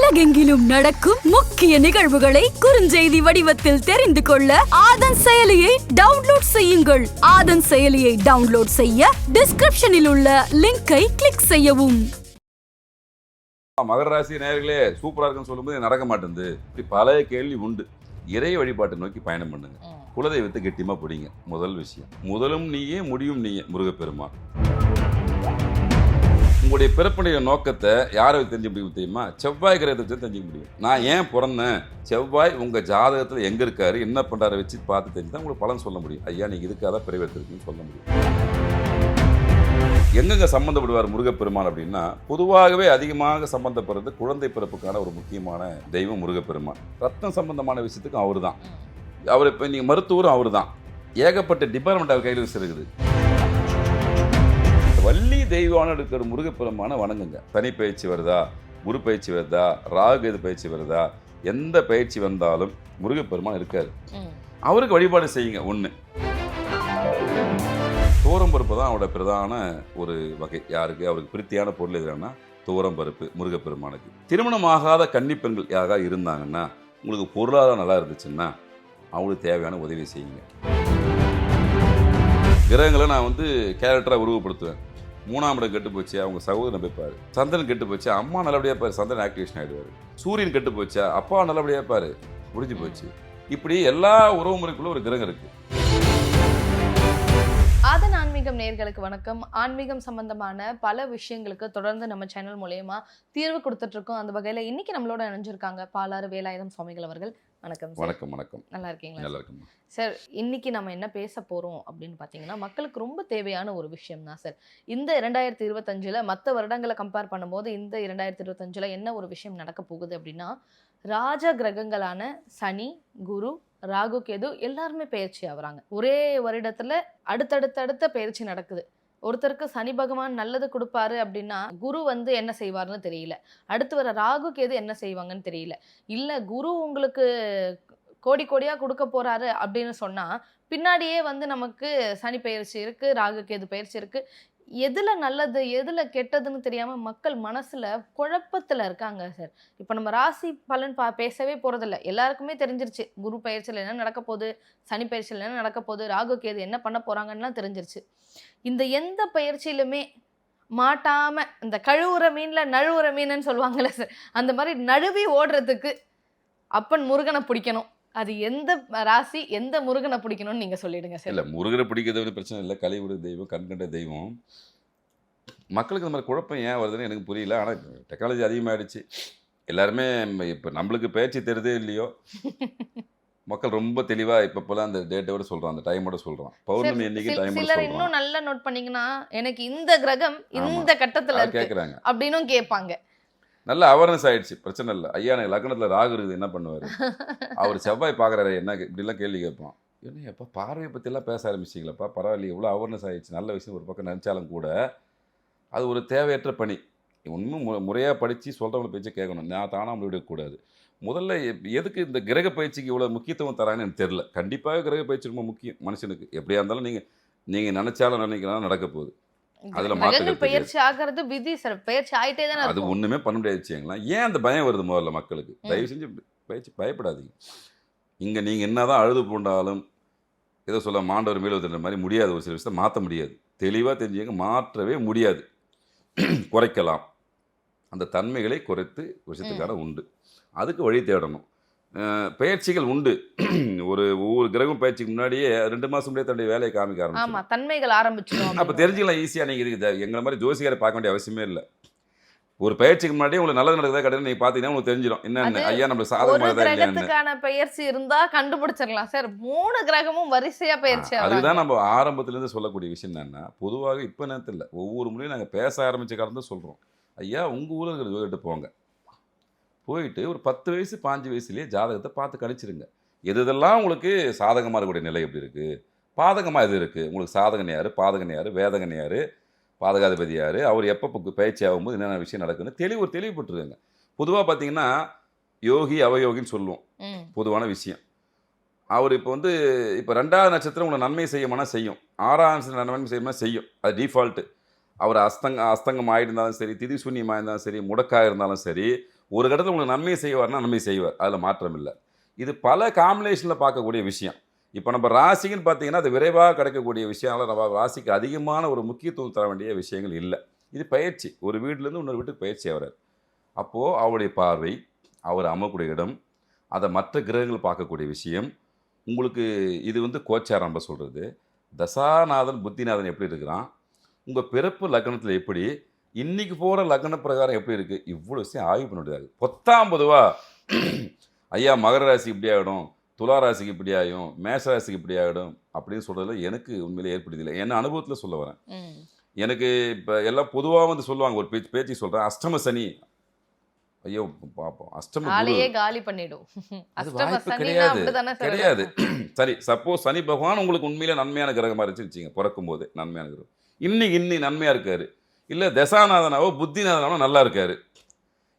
உலகெங்கிலும் நடக்கும் முக்கிய நிகழ்வுகளை குறுஞ்செய்தி வடிவத்தில் தெரிந்து கொள்ள ஆதன் செயலியை டவுன்லோட் செய்யுங்கள். ஆதன் செயலியை டவுன்லோட் செய்ய டிஸ்கிரிப்ஷனில் உள்ள லிங்கை கிளிக் செய்யவும். மகர ராசி நேயர்களே, சூப்பரா இருக்குன்னு சொல்லும்போது நடக்க மாட்டேங்குது. இப்படி பல கேள்வி உண்டு. இறை வழிபாட்டை நோக்கி பயணம் பண்ணுங்க. குலதெய்வத்தை கெட்டியமா பிடிங்க. முதல் விஷயம். முதலும் நீயே, முடியும் நீயே. முருகப்பெருமான். உங்களுடைய பிறப்புடைய நோக்கத்தை யாரை தெரிஞ்சு முடியும் தெரியுமா? செவ்வாய் கிரகத்தை வச்சு தெரிஞ்சுக்க முடியும். நான் ஏன் பிறந்தேன், செவ்வாய் உங்க ஜாதகத்தில் எங்க இருக்காரு, என்ன பண்றாரு வச்சு பார்த்து தெரிஞ்சு தான் உங்களுக்கு பலன் சொல்ல முடியும். ஐயா நீங்க இதுக்காக பிறவி எடுத்திருக்கீங்கன்னு சொல்ல முடியும். எங்கெங்க சம்பந்தப்படுவார் முருகப்பெருமான் அப்படின்னா, பொதுவாகவே அதிகமாக சம்பந்தப்படுறது குழந்தை பிறப்புக்கான ஒரு முக்கியமான தெய்வம் முருகப்பெருமான். ரத்தம் சம்பந்தமான விஷயத்துக்கும் அவரு தான். அவர் இப்போ நீங்கள் மருத்துவரும் அவரு தான். ஏகப்பட்ட டிபார்ட்மெண்ட் அவர் கையில் வச்சிருக்குது. வள்ளி தெய்வான இருக்கிற முருகப்பெருமான வணங்குங்க. தனி பயிற்சி வருதா, குரு பயிற்சி வருதா, ராகு எது பயிற்சி வருதா, எந்த பயிற்சி வந்தாலும் முருகப்பெருமான் இருக்காரு. அவருக்கு வழிபாடு செய்யுங்க. ஒன்று, தூரம் பருப்பு தான் அவரோட பிரதான ஒரு வகை. யாருக்கு அவருக்கு பிரித்தியான பொருள் எதுனா தூரம் பருப்பு முருகப்பெருமானுக்கு. திருமணம் ஆகாத கன்னிப்பெண்கள் யாராவது இருந்தாங்கன்னா, உங்களுக்கு பொருளாதாரம் நல்லா இருந்துச்சுன்னா அவங்களுக்கு தேவையான உதவி செய்யுங்க. கிரகங்களை நான் கேரக்டராக உருவப்படுத்துவேன். 3ஆம் இடம் கெட்டு போச்சு, அவங்க சகோதரன் வைப்பார். சந்திரன் கெட்டு போச்சு, அம்மா நல்லபடியாக இருப்பார், சந்திரன் ஆக்டிவேஷன் ஆகிடுவார். சூரியன் கெட்டு போச்சா, அப்பா நல்லபடியாக இருப்பார், முடிஞ்சு போச்சு. இப்படி எல்லா உறவு முறைக்குள்ள ஒரு கிரகம் இருக்கு. ஆதன் ஆன்மீகம் நேயர்களுக்கு வணக்கம். ஆன்மீகம் சம்பந்தமான பல விஷயங்களுக்கு தொடர்ந்து நம்ம சேனல் மூலமா தீர்வு கொடுத்துட்டு இருக்கோம். அந்த வகையில இன்னைக்கு நம்மளோட இணைஞ்சிருக்காங்க பாலாறு வேலாயுதம் சுவாமிகள் அவர்கள். வணக்கம். வணக்கம். வணக்கம். நல்லா இருக்கீங்களா? நல்லா இருக்கும் சார். இன்னைக்கு நம்ம என்ன பேச போறோம் அப்படின்னு பாத்தீங்கன்னா, மக்களுக்கு ரொம்ப தேவையான ஒரு விஷயம் தான் சார். இந்த 2025 மற்ற வருடங்களை கம்பேர் பண்ணும்போது இந்த 2025 என்ன ஒரு விஷயம் நடக்க போகுது அப்படின்னா, ராஜ கிரகங்களான சனி, குரு, ராகு, கேது எல்லாருமே பயிற்சி ஆகுறாங்க. ஒரே வருடத்துல அடுத்தடுத்த பயிற்சி நடக்குது. ஒருத்தருக்கு சனி பகவான் நல்லது கொடுப்பாரு அப்படின்னா, குரு என்ன செய்வார்னு தெரியல. அடுத்து வர ராகு கேது என்ன செய்வாங்கன்னு தெரியல. இல்ல குரு உங்களுக்கு கோடி கோடியா கொடுக்க போறாரு அப்படின்னு சொன்னா, பின்னாடியே நமக்கு சனி பயிற்சி இருக்கு, ராகு கேது பயிற்சி இருக்கு. எதுல நல்லது எதுல கெட்டதுன்னு தெரியாம மக்கள் மனசுல குழப்பத்துல இருக்காங்க சார். இப்ப நம்ம ராசி பலன் பேசவே போறதில்ல. எல்லாருக்குமே தெரிஞ்சிருச்சு குரு பயிற்சியில் என்ன நடக்க போகுது, சனி பயிற்சியில் என்ன நடக்க போகுது, ராகு கேது என்ன பண்ண போறாங்கன்னு தெரிஞ்சிருச்சு. இந்த எந்த பயிற்சியிலுமே மாட்டாம இந்த கழுவுற மீன்ல நழுவுற மீன்னு சொல்லுவாங்கல்ல சார், அந்த மாதிரி நழுவி ஓடுறதுக்கு அப்பன் முருகனை பிடிக்கணும். அது எந்த ராசி எந்த முருகனை பிடிக்கணும்னு நீங்க சொல்லிடுங்க சார். இல்லை, முருகனை பிடிக்கிறது பிரச்சனை இல்லை. கலைவுடைய தெய்வம், கண்கண்ட தெய்வம். மக்களுக்கு இந்த மாதிரி குழப்பம் ஏன் வருதுன்னு எனக்கு புரியல. ஆனால் டெக்னாலஜி அதிகமாகிடுச்சு. எல்லாருமே இப்போ நம்மளுக்கு பேச்சு தெரியுதே இல்லையோ, மக்கள் ரொம்ப தெளிவாக இப்போலாம் அந்த டேட்டோட சொல்கிறான், அந்த டைமோட சொல்கிறான். பௌர்ணமி என்னைக்கு டைம் சிலர் இன்னும் நல்லா நோட் பண்ணீங்கன்னா, எனக்கு இந்த கிரகம் இந்த கட்டத்தில் கேட்குறாங்க அப்படின்னும் கேட்பாங்க. நல்ல அவேர்னஸ் ஆயிடுச்சு. பிரச்சனை இல்லை. ஐயா எனக்கு லக்னத்தில் ராகு இருக்குது, என்ன பண்ணுவார், அவர் செவ்வாய் பார்க்குறாரு, என்ன இப்படிலாம் கேள்வி கேட்பான். என்ன எப்போ பார்வையை பற்றிலாம் பேச ஆரம்பிச்சிங்களப்பா, பரவாயில்லையே, எவ்வளோ அவேர்னஸ் ஆகிடுச்சு. நல்ல விஷயம் ஒரு பக்கம் நினச்சாலும் கூட அது ஒரு தேவையற்ற பணி. இன்னும் முறையாக படித்து சொல்கிறவங்கள பேச்சு கேட்கணும். நான் தானாக விடக்கூடாது. முதல்ல எதுக்கு இந்த கிரக பயிற்சிக்கு இவ்வளோ முக்கியத்துவம் தராங்கன்னு எனக்கு தெரில. கண்டிப்பாக கிரக பயிற்சி ரொம்ப முக்கியம் மனுஷனுக்கு. எப்படியா இருந்தாலும் நீங்கள் நினச்சாலும் நினைக்கலாம் நடக்க போகுது. அதில் மாற்றங்கள் பயிற்சி ஆகிறது விதி சார். பயிற்சி ஆகிட்டே தானே, அது ஒன்றுமே பண்ண முடியாது வச்சுங்களா. ஏன் அந்த பயம் வருது முதல்ல மக்களுக்கு? தயவு செஞ்சு பயிற்சி பயப்படாதீங்க. இங்கே நீங்கள் என்ன தான் அழுது பூண்டாலும் ஏதோ சொல்ல மாண்டவர் மேல் வந்துடுற மாதிரி முடியாது. ஒரு சில விஷயத்தை மாற்ற முடியாது. தெளிவாக தெரிஞ்சுங்க, மாற்றவே முடியாது. குறைக்கலாம். அந்த தன்மைகளை குறைத்து விஷயத்துக்கான உண்டு. அதுக்கு வழி தேடணும். பயிற்சிகள் உண்டு. ஒவ்வொரு கிரகம் பயிற்சிக்கு முன்னாடியே 2 மாதம் முன்னாடியே தன்னுடைய வேலையை காமிக்க ஆரம்பிச்சு தன்மைகள் ஆரம்பிச்சிடும். அப்போ தெரிஞ்சுக்கலாம் ஈஸியாக. நீங்கள் இதுக்கு எங்களை மாதிரி ஜோசிகாரை பார்க்க வேண்டிய அவசியமே இல்லை. ஒரு பயிற்சிக்கு முன்னாடியே உங்களுக்கு நல்லது நடக்குதா கிடையாது நீங்கள் பார்த்தீங்கன்னா உங்களுக்கு தெரிஞ்சிடும் என்னென்ன. ஐயா நம்ம சாதகமான பயிற்சி இருந்தா கண்டுபிடிச்சிடலாம் சார். 3 கிரகமும் வரிசையா பயிற்சி. அதுதான் நம்ம ஆரம்பத்திலேருந்து சொல்லக்கூடிய விஷயம். என்னன்னா, பொதுவாக இப்போ நேரத்தில் இல்லை, ஒவ்வொரு முறையும் நாங்கள் பேச ஆரம்பிச்ச காலம் சொல்கிறோம். ஐயா உங்கள் ஊரில் இருக்கிற ஜோதிட்டு போங்க, போயிட்டு ஒரு 10 வயசு 5 வயசுலேயே ஜாதகத்தை பார்த்து கணிச்சிருங்க. எதெல்லாம் உங்களுக்கு சாதகமாக இருக்கக்கூடிய நிலை எப்படி இருக்குது, பாதகமாக எது இருக்குது, உங்களுக்கு சாதகன் யார், பாதகன் யார், வேதகன் யார், பாதகாதிபதி யார், அவர் எப்போ பயிற்சி ஆகும்போது என்னென்ன விஷயம் நடக்குதுன்னு தெளிவுபட்டுருங்க. பொதுவாக பார்த்தீங்கன்னா யோகி அவயோகின்னு சொல்லுவோம். பொதுவான விஷயம். அவர் இப்போ இப்போ 2ஆவது நட்சத்திரம் உங்களை நன்மை செய்யுமானா செய்யும், 6ஆம் நட்சத்திரம் நன்மை செய்யுமா செய்யும். அது டிஃபால்ட்டு. அவர் அஸ்தங்கம் ஆகிருந்தாலும் சரி, திதி சூன்யமாக இருந்தாலும் சரி, முடக்காக இருந்தாலும் சரி, ஒரு கட்டத்தில் உங்களுக்கு நன்மை செய்வார்னா நன்மை செய்வார், அதில் மாற்றம் இல்லை. இது பல காம்பினேஷனில் பார்க்கக்கூடிய விஷயம். இப்போ நம்ம ராசிக்குன்னு பார்த்தீங்கன்னா அது விரைவாக கிடைக்கக்கூடிய விஷயம்னால நம்ம ராசிக்கு அதிகமான ஒரு முக்கியத்துவம் தர வேண்டிய விஷயங்கள் இல்லை. இது பயிற்சி, ஒரு வீட்டிலேருந்து இன்னொரு வீட்டுக்கு பயிற்சி ஆகிறார். அப்போது அவருடைய பார்வை, அவர் அமரக்கூடிய இடம், அதை மற்ற கிரகங்கள் பார்க்கக்கூடிய விஷயம், உங்களுக்கு இது வந்து கோச்சாரம் நம்ம சொல்கிறது. தசாநாதன் புத்திநாதன் எப்படி இருக்கிறான், உங்கள் பிறப்பு லக்னத்தில் எப்படி, இன்றைக்கி போகிற லக்ன பிரகாரம் எப்படி இருக்குது, இவ்வளோ விஷயம் ஆய்வு பண்ண முடியாது. பொதுவாக ஐயா மகர ராசிக்கு இப்படி ஆகிடும், துலா ராசிக்கு இப்படி ஆகும், மேஷ ராசிக்கு இப்படி ஆகிடும் அப்படின்னு சொல்கிறதுல எனக்கு உண்மையிலே ஏற்படுதில்லை. என்ன அனுபவத்தில் சொல்ல வரேன். எனக்கு இப்போ எல்லாம் பொதுவாக வந்து சொல்லுவாங்க, ஒரு பேச்சு சொல்கிறேன், அஷ்டம சனி. ஐயோ பார்ப்போம், அஷ்டம ஆளையே காலி பண்ணிடும். அது வாய்ப்பு கிடையாது. சரி, சப்போஸ் சனி பகவான் உங்களுக்கு உண்மையிலே நன்மையான கிரகமாக இருந்துச்சு, பிறக்கும் போது நன்மையான கிரகம், இன்னி நன்மையாக இருக்காரு, இல்லை தசாநாதனாவோ புத்திநாதனாவோ நல்லா இருக்காரு,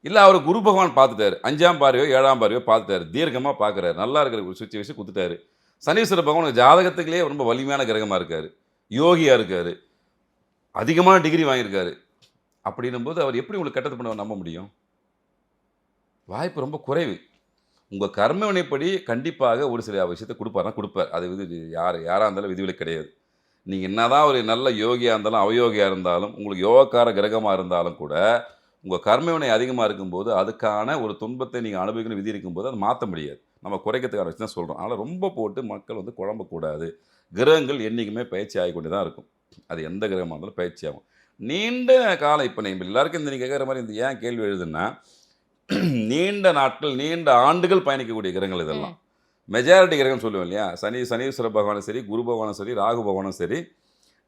இல்லை அவர் குரு பகவான் பார்த்துட்டாரு, 5ஆம் பார்வையோ 7ஆம் பார்வையோ பார்த்துட்டாரு, தீர்க்கமாக பார்க்குறாரு, நல்லா இருக்கிற ஒரு சுச்சுவேஷன் கொடுத்துட்டாரு. சனீஸ்வர பகவான் ஜாதகத்துக்குள்ளே ரொம்ப வலிமையான கிரகமாக இருக்கார், யோகியாக இருக்கார், அதிகமான டிகிரி வாங்கியிருக்காரு. அப்படின்னும் போது அவர் எப்படி உங்களுக்கு கெட்டது பண்ண நம்ப முடியும்? வாய்ப்பு ரொம்ப குறைவு. உங்கள் கர்ம வினைப்படி கண்டிப்பாக ஒரு சில விஷயத்தை கொடுப்பார். அது இது யாராக இருந்தாலும் விதிவிலக்கு கிடையாது. நீங்கள் என்னதான் ஒரு நல்ல யோகியாக இருந்தாலும் அவயோகியாக இருந்தாலும், உங்களுக்கு யோகக்கார கிரகமாக இருந்தாலும் கூட உங்கள் கர்மவினை அதிகமாக இருக்கும்போது அதுக்கான ஒரு துன்பத்தை நீங்கள் அனுபவிக்கணும் விதி இருக்கும்போது அதை மாற்ற முடியாது. நம்ம குறைக்கிறதுக்கான வச்சு தான் சொல்கிறோம். அதனால் ரொம்ப போட்டு மக்கள் வந்து குழம்பக்கூடாது. கிரகங்கள் என்றைக்குமே பயிற்சி ஆகிக்கொண்டு தான் இருக்கும். அது எந்த கிரகமாக இருந்தாலும் பயிற்சி ஆகும். நீண்ட காலம் இப்போ நீங்கள் எல்லாருக்கும் இந்த நீங்கள் கேட்குற மாதிரி இந்த ஏன் கேள்வி எழுதுன்னா, நீண்ட நாட்கள் நீண்ட ஆண்டுகள் பயணிக்கக்கூடிய கிரகங்கள் இதெல்லாம். மெஜாரிட்டி கிரகம் சொல்லுவோம் இல்லையா, சனீஸ்வர பகவானும் சரி, குரு பகவானும் சரி, ராகு பகவானும் சரி,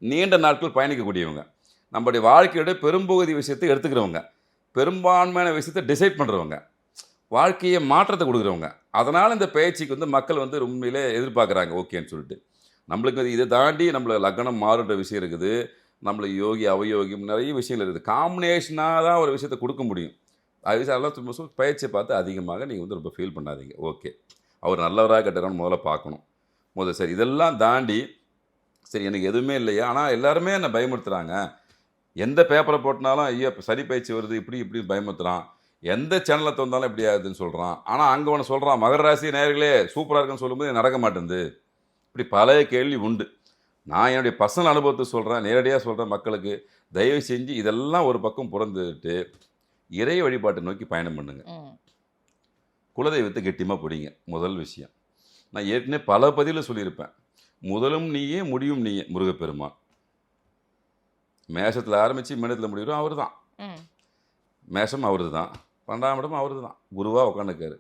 நீண்ட நாட்கள் பயணிக்கக்கூடியவங்க, நம்மளுடைய வாழ்க்கையோட பெரும்பகுதி விஷயத்தை எடுத்துக்கிறவங்க, பெரும்பான்மையான விஷயத்தை டிசைட் பண்ணுறவங்க, வாழ்க்கையை மாற்றத்தை கொடுக்குறவங்க. அதனால் இந்த பயிற்சிக்கு வந்து மக்கள் வந்து உண்மையிலே எதிர்பார்க்குறாங்க ஓகேன்னு சொல்லிட்டு. நம்மளுக்கு இதை தாண்டி நம்மளை லக்னம் மாறுன்ற விஷயம் இருக்குது, நம்மளுக்கு யோகி அவயோகியம் நிறைய விஷயங்கள் இருக்குது. காம்பினேஷனாக தான் ஒரு விஷயத்தை கொடுக்க முடியும். அது அதெல்லாம் பயிற்சியை பார்த்து அதிகமாக நீங்கள் வந்து ரொம்ப ஃபீல் பண்ணாதீங்க. ஓகே, அவர் நல்லவராக கட்டுறான்னு முதல்ல பார்க்கணும். சரி, இதெல்லாம் தாண்டி சரி எனக்கு எதுவுமே இல்லையா, ஆனால் எல்லாருமே என்னை பயமுறுத்துகிறாங்க, எந்த பேப்பரை போட்டினாலும் ஐயோ சரி பயிற்சி வருது இப்படி பயமுறுத்துறான், எந்த சேனலை தந்தாலும் இப்படி ஆகுதுன்னு சொல்கிறான். ஆனால் அங்கே ஒன்று சொல்கிறான், மகர ராசி நேயர்களே சூப்பராக இருக்குன்னு சொல்லும்போது நடக்க மாட்டேங்குது. இப்படி பல கேள்வி உண்டு. நான் என்னுடைய பர்சனல் அனுபவத்தை சொல்கிறேன், நேரடியாக சொல்கிறேன் மக்களுக்கு, தயவு செஞ்சு இதெல்லாம் ஒரு பக்கம் புறந்துட்டு இறை வழிபாட்டை நோக்கி பயணம் பண்ணுங்க. குலதெய்வத்தை கெட்டியமாக பிடிங்க. முதல் விஷயம், நான் ஏற்கனவே பல பதிவில் சொல்லியிருப்பேன், முதலும் நீயே முடியும் நீயே. முருகப்பெருமான் மேஷத்தில் ஆரம்பித்து மீனத்தில் முடிகிறோம் அவர் தான். மேஷம் அவரது தான், 12ஆம் இடம் அவரது தான், குருவாக உட்காந்துக்காரு.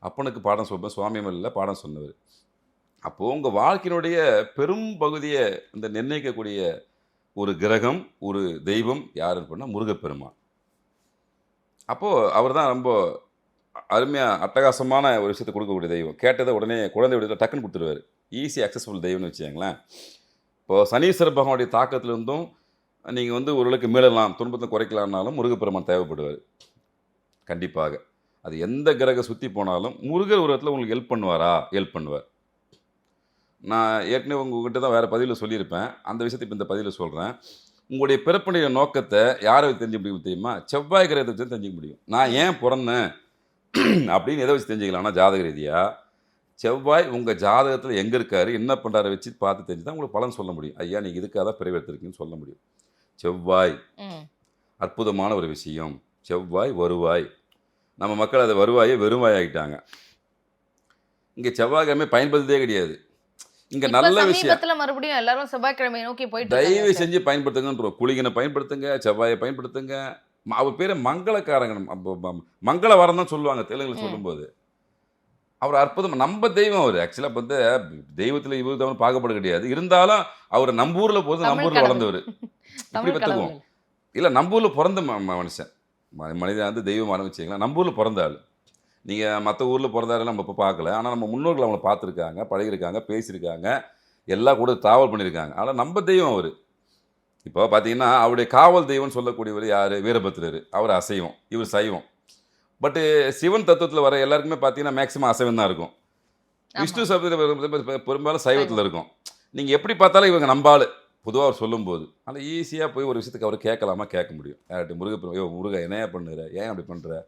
அப்பனுக்கு பாடம் சொல்வேன், சுவாமியமல்ல பாடம் சொன்னவர். அப்போது உங்கள் வாழ்க்கையினுடைய பெரும் பகுதியை இந்த நிர்ணயிக்கக்கூடிய ஒரு கிரகம், ஒரு தெய்வம் யாருன்னு சொன்னால் முருகப்பெருமான். அப்போது அவர் தான் ரொம்ப அருமையாக அட்டகாசமான ஒரு விஷயத்தை கொடுக்கக்கூடிய தெய்வம். கேட்டதை உடனே குழந்தை விடத்தில் டக்குன்னு கொடுத்துருவார். ஈஸி அக்சஸ்ஃபுல் தெய்வம்னு வச்சுக்கோங்களேன். இப்போது சனீஸ்வர பகவானுடைய தாக்கத்திலிருந்தும் நீங்கள் வந்து ஓரளவுக்கு மீளலாம், துன்பத்தை குறைக்கலாம்னாலும் முருகப்பெருமான் தேவைப்படுவார் கண்டிப்பாக. அது எந்த கிரக சுற்றி போனாலும் முருகர் ஒரு இடத்துல உங்களுக்கு ஹெல்ப் பண்ணுவாரா? ஹெல்ப் பண்ணுவார். நான் ஏற்கனவே உங்கள்கிட்ட தான் வேறு பதிவில் சொல்லியிருப்பேன், அந்த விஷயத்தை இப்போ இந்த பதிவில் சொல்கிறேன். உங்களுடைய பிறப்புடைய நோக்கத்தை யாரை தெரிஞ்சுக்க முடியும் தெரியுமா? செவ்வாய் கிரகத்தை வச்சு தெரிஞ்சிக்க முடியும். நான் ஏன் பிறந்தேன் அப்படின்னு எதை வச்சு தெரிஞ்சுக்கலாம்னா, ஜாதக ரீதியாக செவ்வாய் உங்கள் ஜாதகத்தில் எங்கே இருக்காரு, என்ன பண்ணுறாரு வச்சு பார்த்து தெரிஞ்சு தான் உங்களுக்கு பலன் சொல்ல முடியும். ஐயா நீங்கள் இதுக்காக தான் பிறவி எடுத்திருக்கீங்கன்னு சொல்ல முடியும். செவ்வாய் அற்புதமான ஒரு விஷயம். செவ்வாய் வருவாய். நம்ம மக்கள் அதை வருவாயை வெறுவாய் ஆகிட்டாங்க. இங்கே செவ்வாய்க்கிழமை பயன்படுத்ததே கிடையாது. இங்கே நல்ல விஷயம் மறுபடியும் எல்லாரும் செவ்வாய்க்கிழமை நோக்கி போயிட்டு தயவு செஞ்சு பயன்படுத்துங்கன்ற. குளிகனை பயன்படுத்துங்க, செவ்வாயை பயன்படுத்துங்க. அவர் பேர் மங்களக்காரங்க, மங்கள வாரம் தான் சொல்லுவாங்க தெலுங்குல சொல்லும்போது. அவர் அற்புதம், நம்ம தெய்வம் அவர். ஆக்சுவலாக வந்து தெய்வத்தில் இவர் தான் பார்க்கப்பட கிடையாது. இருந்தாலும் அவர் நம்பூரில் போது நம்பூரில் வளர்ந்தவர். இப்படி பார்த்துக்குவோம். இல்லை, நம்பூரில் பிறந்த மனுஷன், மனிதன் வந்து தெய்வம் ஆரம்பிச்சிங்களா, நம்பூரில் பிறந்த ஆள். நீங்கள் மற்ற ஊரில் பிறந்தாரெல்லாம் நம்ம இப்போ பார்க்கல, ஆனால் நம்ம முன்னோர்கள் அவங்கள பார்த்துருக்காங்க, பழகிருக்காங்க, பேசியிருக்காங்க, எல்லாம் கூட தாவல் பண்ணியிருக்காங்க. ஆனால் நம்ம தெய்வம் அவர். இப்போ பார்த்தீங்கன்னா அவருடைய காவல் தெய்வம்னு சொல்லக்கூடியவர் யார்? வீரபத்திரர். அவர் அசைவம், இவர் சைவம். பட்டு சிவன் தத்துவத்தில் வர எல்லாருக்குமே பார்த்தீங்கன்னா மேக்ஸிமம் அசைவம் தான் இருக்கும். விஷ்ணு சப்தத்தில் பெரும்பாலும் சைவத்தில் இருக்கும். நீங்கள் எப்படி பார்த்தாலும் இவங்க நம்பாள் பொதுவாக அவர் சொல்லும்போது. ஆனால் ஈஸியாக போய் ஒரு விஷயத்துக்கு அவர் கேட்கலாமா? கேட்க முடியும். யார்கிட்ட? முருகா என்னையா பண்ணுற, ஏன் அப்படி பண்ணுற,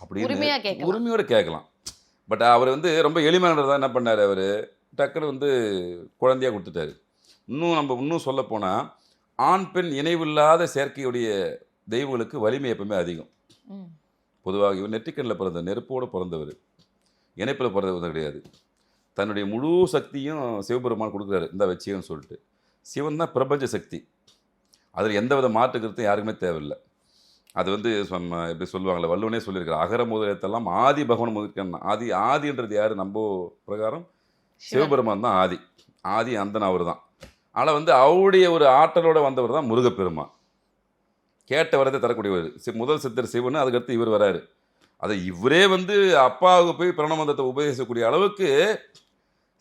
உரிமையா அப்படின்னு கேட்கலாம். உரிமையோடு கேட்கலாம். பட் அவர் வந்து ரொம்ப எளிமையானதான் என்ன பண்ணார், அவர் டக்குன்னு வந்து குழந்தையாக கொடுத்துட்டாரு. இன்னும் சொல்லப்போனால் ஆண் பெண் இணைவில்லாத செயற்கையுடைய தெய்வங்களுக்கு வலிமை எப்பவுமே அதிகம். ம். பொதுவாக இவர் நெற்றிக்கண்ணில் பிறந்த நெருப்போடு பிறந்தவர், இணைப்பில் பிறந்தவர் கிடையாது. தன்னுடைய முழு சக்தியும் சிவபெருமான் கொடுக்குறாரு, இந்த வச்சியன்னு சொல்லிட்டு. சிவன் தான் பிரபஞ்ச சக்தி, அதில் எந்த வித மாற்று கருத்தும் யாருக்குமே தேவையில்லை. அது வந்து எப்படி சொல்லுவாங்களே, வள்ளுவனே சொல்லியிருக்காரு, அகர முதலத்தெல்லாம் ஆதி பகவான் முதற்கண். ஆதின்றது யார்? நம்ம பிரகாரம் சிவபெருமான் தான் ஆதி. ஆதி அந்தன் அவர் தான். ஆனால் வந்து அவருடைய ஒரு ஆற்றலோடு வந்தவர் தான் முருகப்பெருமான். கேட்ட வரத்தை தரக்கூடியவர். முதல் சித்தர் சிவன், அதுக்கடுத்து இவர் வராரு. அதை இவரே வந்து அப்பாவுக்கு போய் பிரணவந்தத்தை உபதேசிக்கக்கூடிய அளவுக்கு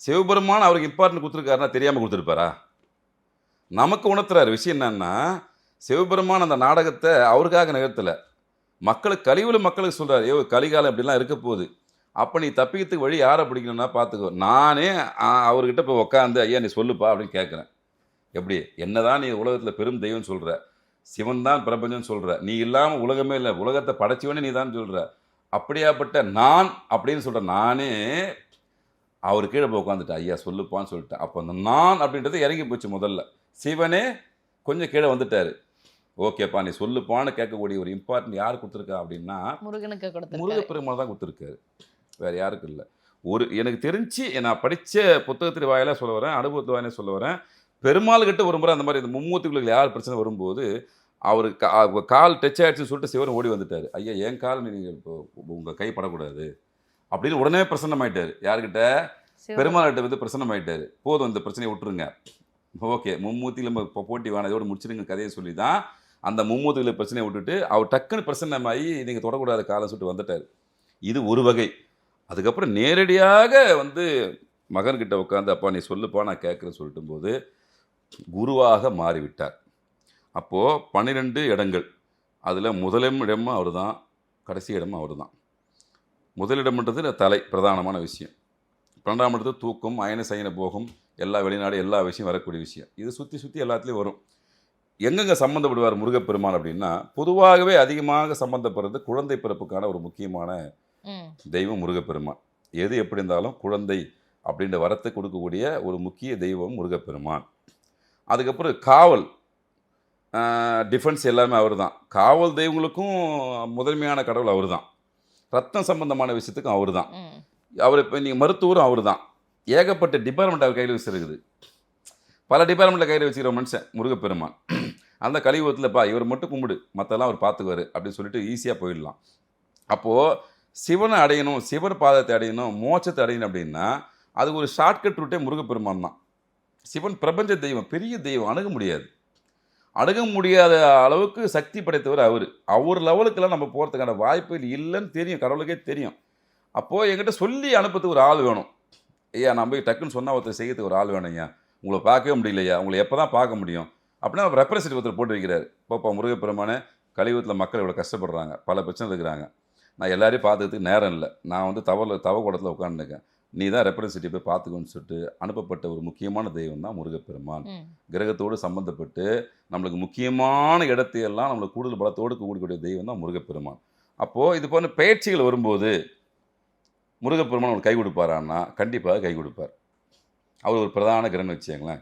சிவபெருமான் அவருக்கு இம்பார்ட்டன்ட் கொடுத்துருக்காருன்னா தெரியாமல் கொடுத்துருப்பாரா? நமக்கு உணர்த்துறாரு. விஷயம் என்னன்னா, சிவபெருமான் அந்த நாடகத்தை அவருக்காக நிகழ்த்தலை, மக்களுக்கு கலிவுல மக்களுக்கு சொல்கிறார், ஐயோ கலிகாலம் இப்படிலாம் இருக்க போகுது, அப்போ நீ தப்பிக்கிறதுக்கு வழி யாரை பிடிக்கணும்னா பார்த்துக்கோ. நானே அவர்கிட்ட போய் உட்காந்து ஐயா நீ சொல்லுப்பா அப்படின்னு கேட்குறேன். எப்படி என்னதான் நீ உலகத்தில் பெரும் தெய்வம்னு சொல்கிற, சிவன் தான் பிரபஞ்சம்னு சொல்கிற, நீ இல்லாமல் உலகமே இல்லை, உலகத்தை படைச்சவனே நீ தான் சொல்கிற, அப்படியாப்பட்ட நான் அப்படின்னு சொல்கிற நானே அவர் கீழே போய் உட்காந்துட்டேன், ஐயா சொல்லுப்பான்னு சொல்லிட்டேன். அப்போ அந்த நான் அப்படின்றது இறங்கி போச்சு. முதல்ல சிவனே கொஞ்சம் கீழே வந்துட்டார். ஓகேப்பா நீ சொல்லுப்பான்னு கேட்கக்கூடிய ஒரு இம்பார்ட்டன்ட் யார் கொடுத்துருக்கா அப்படின்னா முருகனுக்கு கொடுத்திருக்காரு. முருகப்பெருமாள் தான் கொடுத்துருக்காரு, வேறு யாருக்கும் இல்லை. எனக்கு தெரிஞ்சு நான் படித்த புத்தகத்தின் வாயிலாக சொல்ல வரேன், அனுபவத்து வாயிலாக சொல்ல வரேன். பெருமாள்கிட்ட ஒரு முறை அந்த மாதிரி இந்த மும்மூர்த்திகளுக்கு யார் பிரச்சனை வரும்போது அவர் கால் டச் ஆகிடுச்சுன்னு சொல்லிட்டு சிவன் ஓடி வந்துட்டார். ஐயா என் கால் நீங்கள் இப்போ உங்கள் கை படக்கூடாது அப்படின்னு உடனே பிரசன்னமாயிட்டார். யார்கிட்ட? பெருமாள்கிட்ட வந்து பிரசன்னமாயிட்டார். போதும் இந்த பிரச்சனையை விட்டுருங்க, ஓகே மும்மூர்த்தியில் நம்ம இப்போ போட்டி வேணாம், இதோட முடிச்சிருங்க கதையை சொல்லி தான் அந்த மும்மூர்த்திகளை பிரச்சனையை விட்டுட்டு அவர் டக்குன்னு பிரசன்னமாகி நீங்கள் தொடக்கூடாத காலம் சொல்லிட்டு வந்துட்டார். இது ஒரு வகை. அதுக்கப்புறம் நேரடியாக வந்து மகன்கிட்ட உட்காந்து அப்பா நீ சொல்லுப்பா நான் கேட்குறேன்னு சொல்லிட்டு போது குருவாக மாறிவிட்டார். அப்போது 12 இடங்கள், அதில் முதலும் இடமும் அவர் தான், கடைசி இடமும் அவர் தான். முதலிடம்ன்றது தலை, பிரதானமான விஷயம். 12ஆம் இடத்து தூக்கம், அயன சயன போகம், எல்லா வெளிநாடு எல்லா விஷயம் வரக்கூடிய விஷயம். இது சுற்றி சுற்றி எல்லாத்துலேயும் வரும். எங்கெங்கே சம்மந்தப்படுவார் முருகப்பெருமான் அப்படின்னா, பொதுவாகவே அதிகமாக சம்மந்தப்படுறது குழந்தை பிறப்புக்கான ஒரு முக்கியமான தெய்வம் முருகப்பெருமான். எது எப்படி இருந்தாலும் குழந்தை அப்படின்ற வரத்தை கொடுக்கக்கூடிய ஒரு முக்கிய தெய்வம் முருகப்பெருமான். அதுக்கப்புறம் காவல், டிஃபென்ஸ் எல்லாமே அவர் தான். காவல் தெய்வங்களுக்கும் முதன்மையான கடவுள் அவர் தான். ரத்தம் சம்பந்தமான விஷயத்துக்கும் அவர் தான். அவர் இப்போ நீங்கள் மருத்துவரும் அவர் தான். ஏகப்பட்ட டிபார்ட்மெண்ட் அவர் கையில் வச்சுருக்குது. பல டிபார்ட்மெண்ட்டில் கையில் வச்சுக்கிற மனுஷன் முருகப்பெருமான். அந்த கலியுகத்தில்ப்பா இவர் மட்டும் கும்பிடு, மற்றெல்லாம் அவர் பார்த்துக்குவார் அப்படின்னு சொல்லிட்டு ஈஸியாக போயிடலாம். அப்போது சிவனை அடையணும், சிவன் பாதத்தை அடையணும், மோட்சத்தை அடையணும் அப்படின்னா அது ஒரு ஷார்ட்கட் ரூட்டே முருகப்பெருமான் தான். சிவன் பிரபஞ்ச தெய்வம், பெரிய தெய்வம், அணுக முடியாத அளவுக்கு சக்தி படைத்தவர் அவர் லெவலுக்கெல்லாம் நம்ம போகிறதுக்கான வாய்ப்பு இல்லைன்னு தெரியும், கடவுளுக்கே தெரியும். அப்போது என்கிட்ட சொல்லி அனுப்புறதுக்கு ஒரு ஆள் வேணும். ஐயா நான் போய் டக்குன்னு சொன்னால் ஒருத்தர் செய்யறதுக்கு ஒரு ஆள் வேணும். ஐயா உங்களை பார்க்கவே முடியலையா, உங்களை எப்போ தான் பார்க்க முடியும் அப்படின்னா ரெப்ரசன்டேட்டிவ் ஒருத்தர் போட்டு வைக்கிறார். பாப்பா முருகப்பெருமானே கலியுகத்தில் மக்கள் இவ்வளோ கஷ்டப்படுறாங்க, பல பிரச்சனை இருக்கிறாங்க, நான் எல்லாரையும் பார்த்துக்கிறதுக்கு நேரம் இல்லை, நான் வந்து தவ கூடத்தில் உட்காந்துருக்கேன், நீ தான் ரெப்ரசன்டேட்டிவ் போய் பார்த்துக்கோன்னு சொல்லிட்டு அனுப்பப்பட்ட ஒரு முக்கியமான தெய்வம் தான் முருகப்பெருமான். கிரகத்தோடு சம்மந்தப்பட்டு நம்மளுக்கு முக்கியமான இடத்தையெல்லாம் நம்மளுக்கு கூடுதல் பலத்தோடு கூடக்கூடிய தெய்வம் தான் முருகப்பெருமான். அப்போது இது போன்ற பயிற்சிகள் வரும்போது முருகப்பெருமான் அவருக்கு கை கொடுப்பாரான்னா கண்டிப்பாக கை கொடுப்பார். அவர் ஒரு பிரதான கிரகம்னு வச்சுங்களேன்.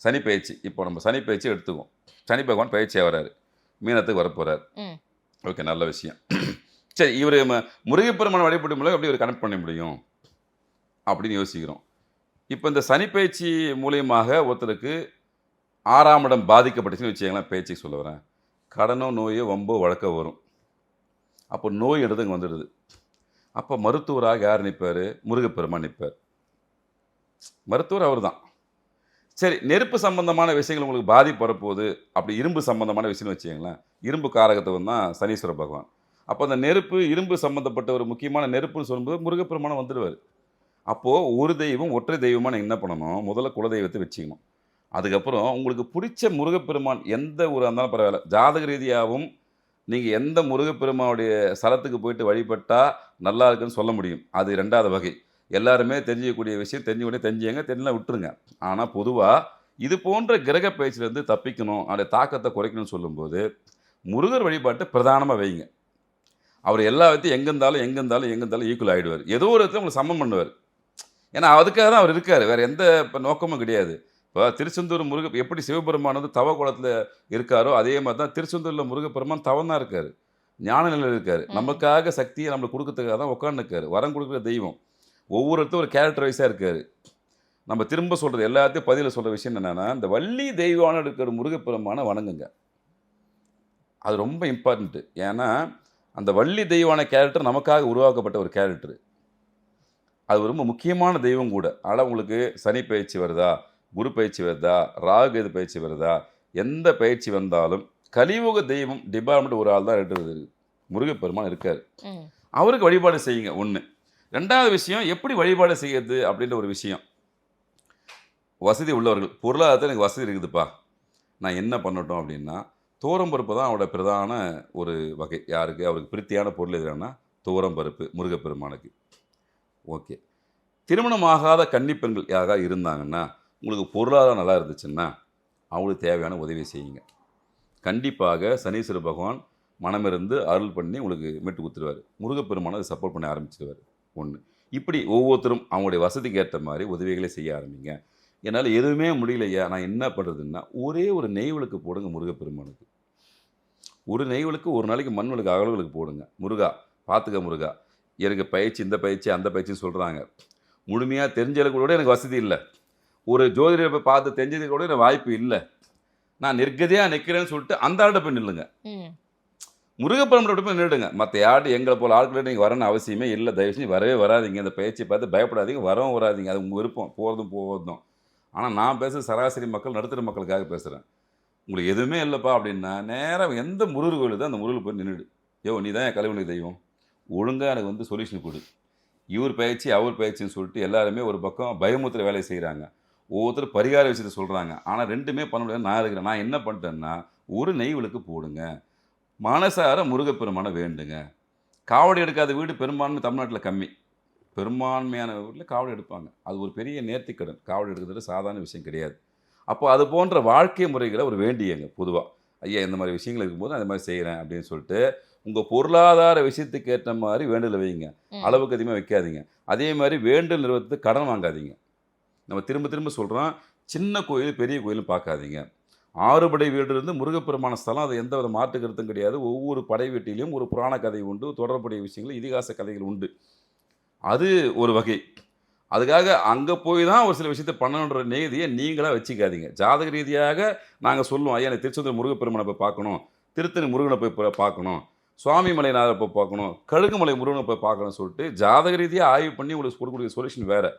சனி பயிற்சி, இப்போ நம்ம சனி பயிற்சி எடுத்துக்குவோம். சனி பகவான் பயிற்சியாக வர்றாரு, மீனத்துக்கு வரப்போகிறார். ஓகே நல்ல விஷயம். சரி இவர் முருகப்பெருமான் வழிபடும் மூலம் எப்படி ஒரு கனெக்ட் பண்ண முடியும் அப்படின்னு யோசிக்கிறோம். இப்போ இந்த சனி பயிற்சி மூலியமாக ஒருத்தருக்கு 6ஆம் இடம் பாதிக்கப்பட்டுச்சுன்னு வச்சுங்களேன், பயிற்சிக்கு சொல்ல வரேன், கடனோ நோயோ வம்போ வழக்கோ வரும். அப்போ நோய் எடுத்துங்க வந்துடுது. அப்போ மருத்துவராக யார் நிற்பார்? முருகப்பெருமான் நிற்பார். மருத்துவர் அவர் தான். சரி நெருப்பு சம்பந்தமான விஷயங்கள் உங்களுக்கு பாதிப்பு வரப்போகுது, அப்படி இரும்பு சம்பந்தமான விஷயம்னு வச்சுங்களேன், இரும்பு காரகத்தை தான் சனீஸ்வர பகவான். அப்போ அந்த நெருப்பு இரும்பு சம்மந்தப்பட்ட ஒரு முக்கியமான நெருப்புன்னு சொல்லும்போது முருகப்பெருமானம் வந்துடுவார். அப்போது ஒரு தெய்வம் ஒற்றை தெய்வமாக நீங்கள் என்ன பண்ணணும், முதல்ல குலதெய்வத்தை வச்சுக்கணும். அதுக்கப்புறம் உங்களுக்கு பிடிச்ச முருகப்பெருமான் எந்த ஒரு இருந்தாலும் பரவாயில்ல, ஜாதக ரீதியாகவும் நீங்கள் எந்த முருகப்பெருமானுடைய ஸ்தலத்துக்கு போயிட்டு வழிபட்டால் நல்லா இருக்குன்னு சொல்ல முடியும். அது 2வது வகை. எல்லாருமே தெரிஞ்சிக்கக்கூடிய விஷயம், தெரிஞ்சுங்க, தெரியலாம் விட்டுருங்க. ஆனால் பொதுவாக இது போன்ற கிரக பயிற்சியிலேருந்து தப்பிக்கணும், அதோடைய தாக்கத்தை குறைக்கணும்னு சொல்லும்போது முருகர் வழிபாட்டை பிரதானமாக வைங்க. அவர் எல்லா விதத்தையும் எங்கே இருந்தாலும் ஈக்குவல் ஆகிடுவார். ஏதோ ஒரு விதத்தில் உங்களை சமம் பண்ணுவார். ஏன்னா அதுக்காக தான் அவர் இருக்கார், வேறு எந்த நோக்கமும் கிடையாது. இப்போ திருச்செந்தூர் எப்படி சிவபெருமான் வந்து தவ குளத்தில் இருக்காரோ அதே மாதிரி தான் திருச்செந்தூரில் முருகப்பெருமான் தவம் தான் இருக்கார், ஞான நிலையில் இருக்கார். நமக்காக சக்தியை நம்மளுக்கு கொடுக்கறதுக்காக தான் உட்காந்துருக்காரு, வரம் கொடுக்குற தெய்வம். ஒவ்வொருத்தரும் ஒரு கேரக்டர் வைஸாக இருக்கார். நம்ம திரும்ப சொல்கிறது எல்லாத்தையும் பதிவில் சொல்கிற விஷயம் என்னென்னா, இந்த வள்ளி தெய்வான இருக்கிற முருகப்பெருமானை வணங்குங்க. அது ரொம்ப இம்பார்ட்டண்ட்டு. ஏன்னா அந்த வள்ளி தெய்வான கேரக்டர் நமக்காக உருவாக்கப்பட்ட ஒரு கேரக்டர். அது ரொம்ப முக்கியமான தெய்வம் கூட. ஆனால் உங்களுக்கு சனி பயிற்சி வருதா, குரு பயிற்சி வருதா, ராகு கேது பயிற்சி வருதா, எந்த பயிற்சி வந்தாலும் கலியுக தெய்வம் டிபார்ட்மெண்ட் ஒரு ஆள் தான் இருக்கிறது, முருகப்பெருமான் இருக்கார். அவருக்கு வழிபாடு செய்யுங்க. ஒன்று. ரெண்டாவது விஷயம், எப்படி வழிபாடு செய்யுது அப்படின்ற ஒரு விஷயம். வசதி உள்ளவர்கள், பொருளாதாரத்தில் எனக்கு வசதி இருக்குதுப்பா, நான் என்ன பண்ணட்டும் அப்படின்னா, துவரம்பருப்பு தான் அவரோட பிரதான ஒரு வகை. யாருக்கு? அவருக்கு பிரித்தியான பொருள் எதுனா துவரம்பருப்பு முருகப்பெருமானுக்கு. ஓகே. திருமணமாகாத கன்னிப்பெண்கள் யாராவது இருந்தாங்கன்னா, உங்களுக்கு பொருளாதாரம் நல்லா இருந்துச்சுன்னா அவங்களுக்கு தேவையான உதவி செய்யுங்க. கண்டிப்பாக சனீஸ்வர பகவான் மனமிருந்து அருள் பண்ணி உங்களுக்கு மீட்டு கொடுத்துருவார். முருகப்பெருமானை அதை சப்போர்ட் பண்ண ஆரம்பிச்சிடுவார். ஒன்று. இப்படி ஒவ்வொருத்தரும் அவங்களுடைய வசதிக்கு ஏற்ற மாதிரி உதவிகளை செய்ய ஆரம்பிங்க. என்னால் எதுவுமே முடியலையா, நான் என்ன பண்ணுறதுன்னா, ஒரே ஒரு நெய்வலுக்கு போடுங்க முருகப்பெருமானுக்கு. ஒரு நெய்வலுக்கு ஒரு நாளைக்கு மண்வலுக்கு அகலவலுக்கு போடுங்க. முருகா பார்த்துக்க முருகா, எனக்கு பயிற்சி இந்த பயிற்சி அந்த பயிற்சின்னு சொல்கிறாங்க. முழுமையாக தெரிஞ்சதுக்கு கூட எனக்கு வசதி இல்லை, ஒரு ஜோதிடரை போய் பார்த்து தெரிஞ்சதுக்கு கூட எனக்கு வாய்ப்பு இல்லை, நான் நிர்கதியாக நிற்கிறேன்னு சொல்லிட்டு அந்த ஆள்கிட்ட போய் நில்லுங்க. முருகப்பெருமானோட போய் நின்றுடுங்க. மற்ற யார்ட்டு எங்களை போல் ஆட்களை நீங்கள் வரணும்னு அவசியமே இல்லை. தயவு செஞ்சு வரவே வராதிங்க. இந்த பயிற்சியை பார்த்து பயப்படாதீங்க, வரவும் வராதிங்க. அது உங்கள் விருப்பம், போகிறதும். ஆனால் நான் பேசுகிற சராசரி மக்கள், நடுத்தர மக்களுக்காக பேசுகிறேன். உங்களுக்கு எதுவுமே இல்லைப்பா அப்படின்னா, நேராக எந்த முருகர் கோயில் தான் அந்த முருகர் போய் நின்றுடு. நீ தான் என் கலைவனுக்கு தெய்வம், ஒழுங்காக எனக்கு வந்து சொல்யூஷன் கொடு. இவர் பயிற்சி அவர் பயிற்சின்னு சொல்லிட்டு எல்லாருமே ஒரு பக்கம் பயமுத்திர வேலையை செய்கிறாங்க. ஒவ்வொருத்தர் பரிகார விஷயத்தை சொல்கிறாங்க. ஆனால் ரெண்டுமே பண்ண முடியாது. நான் இருக்கிறேன். நான் என்ன பண்ணிட்டேன்னா, ஒரு நெய்வலுக்கு போடுங்க, மனசார முருகப்பெருமான வேண்டுங்க. காவடி எடுக்காத வீடு பெரும்பான்மை தமிழ்நாட்டில் கம்மி. பெரும்பான்மையான வீட்டில் காவடி எடுப்பாங்க. அது ஒரு பெரிய நேர்த்திக்கடன். காவடி எடுக்கிறது சாதாரண விஷயம் கிடையாது. அப்போ அது போன்ற வாழ்க்கை முறைகளை ஒரு வேண்டியங்க. பொதுவாக ஐயா இந்த மாதிரி விஷயங்கள் இருக்கும்போது அந்த மாதிரி செய்கிறேன் அப்படின்னு சொல்லிட்டு உங்கள் பொருளாதார விஷயத்துக்கு ஏற்ற மாதிரி வேண்டுதல் வைங்க. அளவுக்கு அதிகமாக வைக்காதீங்க. அதே மாதிரி வேண்டுதல் நிறுவனத்துக்கு கடன் வாங்காதீங்க. நம்ம திரும்ப சொல்கிறோம், சின்ன கோயில் பெரிய கோயிலும் பார்க்காதீங்க. 6 படை வீடு இருந்து முருகப்பெருமான ஸ்தலம், அது எந்த வித மாற்று கருத்தும் கிடையாது. ஒவ்வொரு படை வீட்டிலையும் ஒரு புராண கதை உண்டு, தொடர்புடைய விஷயங்கள், இதிகாச கதைகள் உண்டு. அது ஒரு வகை. அதுக்காக அங்கே போய் தான் ஒரு சில விஷயத்தை பண்ணணுன்ற நேதியை நீங்களாக வச்சுக்காதீங்க. ஜாதக ரீதியாக நாங்கள் சொல்லுவோம், ஐயா எனக்கு திருச்செந்தூர் முருகப்பெருமானை போய் பார்க்கணும், திருத்தணி முருகனை போய் பார்க்கணும், சுவாமி மலைநாதரை போய் பார்க்கணும், கழுகுமலை முருகனை போய் பார்க்கணும்னு சொல்லிட்டு ஜாதக ரீதியாக ஆய்வு பண்ணி உங்களுக்கு கொடுக்கக்கூடிய சொல்யூஷன் வேறு.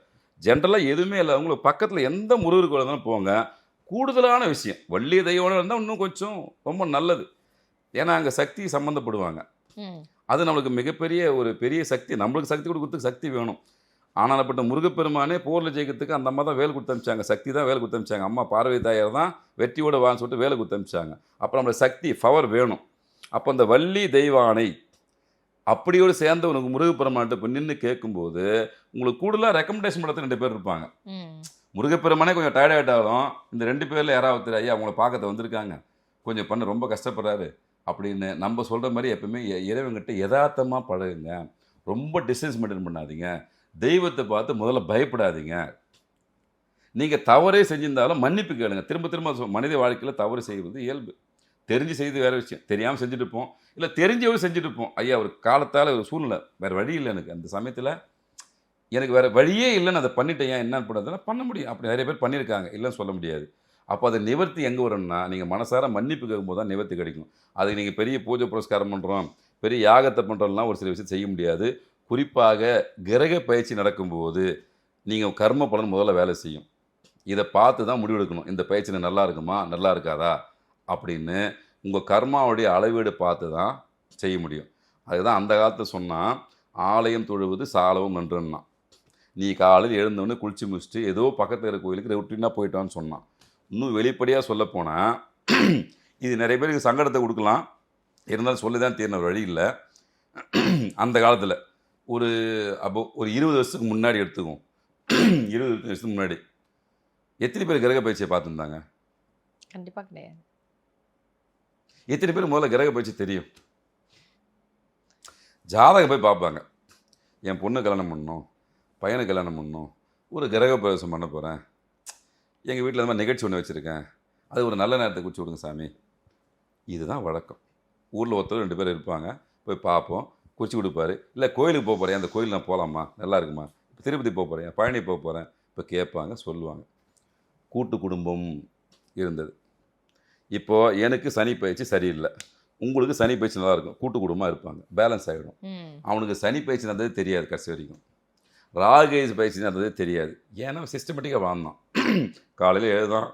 ஜென்ரலாக எதுவுமே இல்லை. உங்களுக்கு பக்கத்தில் எந்த முருகர் கோயில் இருந்தாலும் போங்க. கூடுதலான விஷயம், வள்ளி தெய்வம் இருந்தால் இன்னும் கொஞ்சம் ரொம்ப நல்லது. ஏன்னா அங்கே சக்தி சம்மந்தப்படுவாங்க. அது நம்மளுக்கு மிகப்பெரிய ஒரு பெரிய சக்தி. நம்மளுக்கு சக்தி கொடுக்கறதுக்கு சக்தி வேணும். ஆனால்ப்பட்ட முருகப்பெருமானே போரில் ஜெயிக்கிறதுக்கு அந்த அம்மா தான் வேலை கொடுத்து அனுப்பிச்சாங்க. சக்தி தான் வேலை கொடுத்து அனுப்பிச்சாங்க. அம்மா பார்வதி தாயார் தான் வெற்றியோட வான்னு சொல்லிட்டு வேலை கொடுத்து அனுப்பிச்சாங்க. அப்போ நம்மளுக்கு சக்தி பவர் வேணும். அப்போ அந்த வள்ளி தெய்வானை அப்படியோடு சேர்ந்து உனக்கு முருகப்பெருமான்ட்டு இப்போ நின்று கேட்கும்போது உங்களுக்கு கூடுதலாக ரெக்கமெண்டேஷன் பண்ணுறதுக்கு 2 பேர் இருப்பாங்க. முருகப்பெருமானே கொஞ்சம் டயர்டாகிட்டாலும் இந்த 2 பேரில் யாராவது ஐயா அவங்கள பார்க்கறது வந்திருக்காங்க, கொஞ்சம் பண்ண ரொம்ப கஷ்டப்படுறாரு அப்படின்னு நம்ம சொல்கிற மாதிரி எப்பவுமே இறைவன்கிட்ட யதார்த்தமாக பழகுங்க. ரொம்ப டிஸ்டன்ஸ் மெயின்டைன் பண்ணாதீங்க. தெய்வத்தை பார்த்து முதல்ல பயப்படாதீங்க. நீங்கள் தவறே செஞ்சிருந்தாலும் மன்னிப்பு கேளுங்க. திரும்ப மனித வாழ்க்கையில் தவறு செய்வது இயல்பு. தெரிஞ்சு செய்து வேறு விஷயம், தெரியாமல் செஞ்சுட்டு இருப்போம், இல்லை தெரிஞ்சவரும் செஞ்சுட்டு இருப்போம். ஐயா ஒரு காலத்தால் ஒரு சூழ்நிலை வேறு வழி இல்லை, எனக்கு அந்த சமயத்தில் எனக்கு வேறு வழியே இல்லைன்னு அதை பண்ணிட்டேன். ஏன் என்னன்னு பண்ணுறதுனா பண்ண முடியும். அப்படி நிறைய பேர் பண்ணியிருக்காங்க, இல்லைன்னு சொல்ல முடியாது. அப்போ அதை நிவர்த்தி எங்கே வரும்னா, நீங்கள் மனசார மன்னிப்பு கேட்கும்போது தான் நிவர்த்தி கிடைக்கும். அதுக்கு நீங்கள் பெரிய பூஜை புரஸ்காரம் பண்ணுறோம், பெரிய யாகத்தை பண்ணுறோம்லாம் ஒரு சில விஷயம் செய்ய முடியாது. குறிப்பாக கிரக பயிற்சி நடக்கும்போது நீங்கள் கர்ம பலன் முதல்ல வேலை செய்யும். இதை பார்த்து தான் முடிவெடுக்கணும். இந்த பயிற்சி நல்லா இருக்குமா நல்லா இருக்காதா அப்படின்னு உங்கள் கர்மாவுடைய அளவீடு பார்த்து தான் செய்ய முடியும். அதுதான் அந்த காலத்தில் சொன்னால், ஆலயம் தொழுவது சாலவும் நன்றுன்னா. நீ காலையில் எழுந்தவொடனே குளிச்சு முடிச்சுட்டு ஏதோ பக்கத்தில் இருக்கிற கோயிலுக்கு ரொட்டீனாக போயிட்டான்னு சொன்னான். இன்னும் வெளிப்படையாக சொல்லப்போனால் இது நிறைய பேருக்கு சங்கடத்தை கொடுக்கலாம், இருந்தாலும் சொல்லி தான் தீர்ன வழி இல்லை. அந்த காலத்தில் ஒரு 20 வருஷத்துக்கு முன்னாடி எடுத்துக்குவோம். 20 வருஷத்துக்கு முன்னாடி எத்தனை பேர் கிரக பயிற்சியை பார்த்துருந்தாங்க? கண்டிப்பாக கிடையாது. எத்தனை பேர் முதல்ல கிரக பயிற்சி தெரியும்? ஜாதகம் போய் பார்ப்பாங்க. என் பொண்ணு கல்யாணம் பண்ணணும், பையனுக்கு கல்யாணம் பண்ணணும், ஒரு கிரக பிரவேசம் பண்ண போகிறேன், எங்கள் வீட்டில் இந்த மாதிரி நிகழ்ச்சி ஒன்று வச்சுருக்கேன், அது ஒரு நல்ல நேரத்தை குறித்து விடுங்க சாமி. இதுதான் வழக்கம். ஊரில் ஒருத்தர் 2 பேர் இருப்பாங்க, போய் பார்ப்போம், குறித்து கொடுப்பாரு. இல்லை கோயிலுக்கு போக போகிறேன், அந்த கோயில் நான் போகலாமா, நல்லா இருக்குமா, இப்போ திருப்பதி போக போகிறேன், பழனி போக போகிறேன், இப்போ கேட்பாங்க, சொல்லுவாங்க. கூட்டு குடும்பம் இருந்தது. இப்போது எனக்கு சனி பயிற்சி சரியில்லை, உங்களுக்கு சனி பயிற்சி நல்லா இருக்கும், கூட்டு குடும்பமாக இருப்பாங்க, பேலன்ஸ் ஆகிடும். அவனுக்கு சனி பயிற்சி நடந்தது தெரியாது, கடைசி வரைக்கும் ராகேஷ் பயிற்சி நடந்தது தெரியாது. ஏன்னா சிஸ்டமேட்டிக்காக வாழ்ந்தான். காலையில் எழுதான்,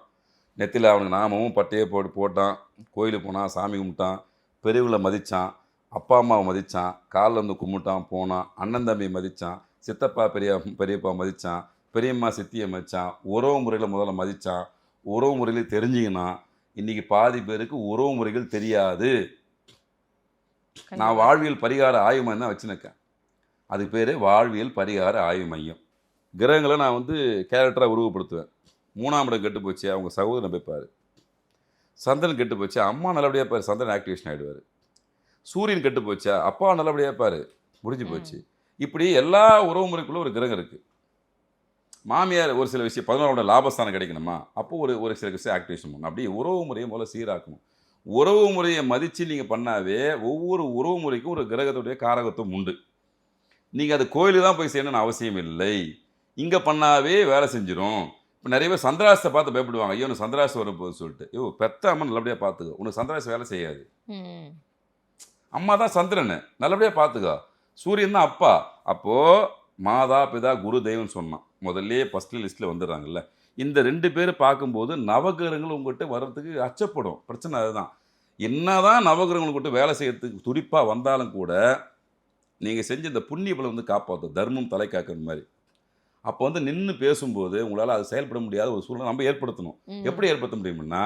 நெத்தியில் அவனுக்கு நாமமும் பட்டையை போட்டான், கோயிலுக்கு போனான், சாமி கும்பிட்டான், பெரியவங்களை மதித்தான், அப்பா அம்மாவை மதித்தான், காலில் வந்து கும்பிட்டான், போனான், அண்ணன் தம்பி மதித்தான், சித்தப்பா பெரியப்பா மதித்தான், பெரியம்மா சித்தியை மதித்தான், உறவு முறையில் முதல்ல மதித்தான், உறவு முறையில் தெரிஞ்சுக்கினான். இன்றைக்கி பாதி பேருக்கு உறவு முறைகள் தெரியாது. நான் வாழ்வியல் பரிகார ஆய்வு மையம் தான் வச்சுருக்கேன். அது பேர் வாழ்வியல் பரிகார ஆய்வு மையம். கிரகங்களை நான் வந்து கேரக்டராக உருவப்படுத்துவேன். 3ஆம் இடம் கெட்டு போச்சு, அவங்க சகோதரனை போய்ப்பார். சந்திரன் கெட்டு போச்சு, அம்மா நல்லபடியாக பாரு, சந்திரன் ஆக்டிவேஷன் ஆகிடுவார். சூரியன் கெட்டு போச்சா, அப்பா நல்லபடியாக பாரு, முடிஞ்சு போச்சு. இப்படி எல்லா உறவு முறைக்குள்ளே ஒரு கிரகம் இருக்குது. மாமியார் ஒரு சில விஷயம் 11 லாபஸ்தானம் கிடைக்கணுமா, அப்போது ஒரு சில விஷயம் ஆக்டிவேஷன் பண்ணணும். அப்படியே உறவு முறையை முதல்ல சீராக்கணும். உறவு முறையை மதித்து நீங்கள் பண்ணாவே ஒவ்வொரு உறவு முறைக்கும் ஒரு கிரகத்துடைய காரகத்துவம் உண்டு. நீங்கள் அது கோயிலுக்கு தான் போய் செய்யணும்னு அவசியம் இல்லை, இங்கே பண்ணாவே வேலை செஞ்சிடும். இப்போ நிறைய பேர் சந்திராசத்தை பார்த்து பயப்படுவாங்க, ஐயோ உனக்கு சந்திராசம் வரும் போது சொல்லிட்டு. ஐயோ பெத்த அம்மா நல்லபடியாக பார்த்துக்கோ, உனக்கு சந்திராசம் வேலை செய்யாது. அம்மா தான் சந்திரன், நல்லபடியாக பார்த்துக்கோ. சூரியன் தான் அப்பா. அப்போது மாதா பிதா குரு தெய்வம்னு சொன்னான், முதல்ல ஃபஸ்ட்டு லிஸ்ட்டில் வந்துடுறாங்கல்ல. இந்த 2 பேர் பார்க்கும்போது நவகிரகங்கள் உங்கள்கிட்ட வர்றதுக்கு அச்சப்படும். பிரச்சனை அதுதான். என்ன தான் நவகிரகங்கள் உங்கள்கிட்ட வேலை செய்யறதுக்கு துடிப்பாக வந்தாலும் கூட நீங்கள் செஞ்ச இந்த புண்ணிய பலம் வந்து காப்பாற்றும், தர்மம் தலை காக்கிற மாதிரி. அப்போ வந்து நின்று பேசும்போது உங்களால் அது செயல்பட முடியாத ஒரு சூழ்நிலை நம்ம ஏற்படுத்தணும். எப்படி ஏற்படுத்த முடியும்னா,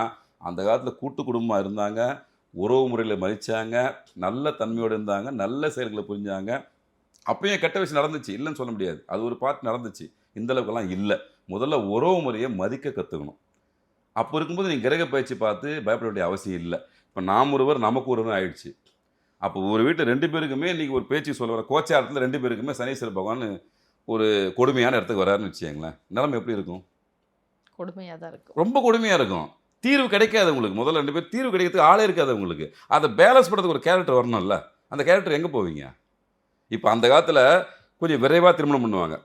அந்த காலத்தில் கூட்டு குடும்பமாக இருந்தாங்க, உறவு முறையில் மதித்தாங்க, நல்ல தன்மையோடு இருந்தாங்க, நல்ல செயல்களை புரிஞ்சாங்க. அப்பயும் கெட்ட விஷயம் நடந்துச்சு, இல்லைன்னு சொல்ல முடியாது, அது ஒரு பார்ட் நடந்துச்சு. இந்தளவுக்கெல்லாம் இல்லை. முதல்ல உறவு முறையை மதிக்க கற்றுக்கணும். அப்போ இருக்கும்போது நீங்கள் கிரக பயிற்சி பார்த்து பயப்பட வேண்டிய அவசியம் இல்லை. இப்போ நாம் ஒருவர் நமக்கு ஒருவர் ஆயிடுச்சு. அப்போ ஒரு வீட்டில் 2 பேருக்குமே இன்றைக்கி ஒரு பேச்சு சொல்ல வர கோச்சாரத்தில் 2 பேருக்குமே சனீஸ்வர பகவான் ஒரு கொடுமையான இடத்துக்கு வராருன்னு வச்சுக்கங்களேன், நிலைமை எப்படி இருக்கும்? கொடுமையாக தான் இருக்கும், ரொம்ப கொடுமையாக இருக்கும். தீர்வு கிடைக்காது உங்களுக்கு. முதல்ல 2 பேர் தீர்வு கிடைக்கிறதுக்கு ஆளே இருக்காது உங்களுக்கு. அதை பேலன்ஸ் பண்ணுறதுக்கு ஒரு கேரக்டர் வரணும்ல. அந்த கேரக்டர் எங்கே போவீங்க? இப்போ அந்த காலத்தில் கொஞ்சம் விரைவாக திருமணம் பண்ணுவாங்க.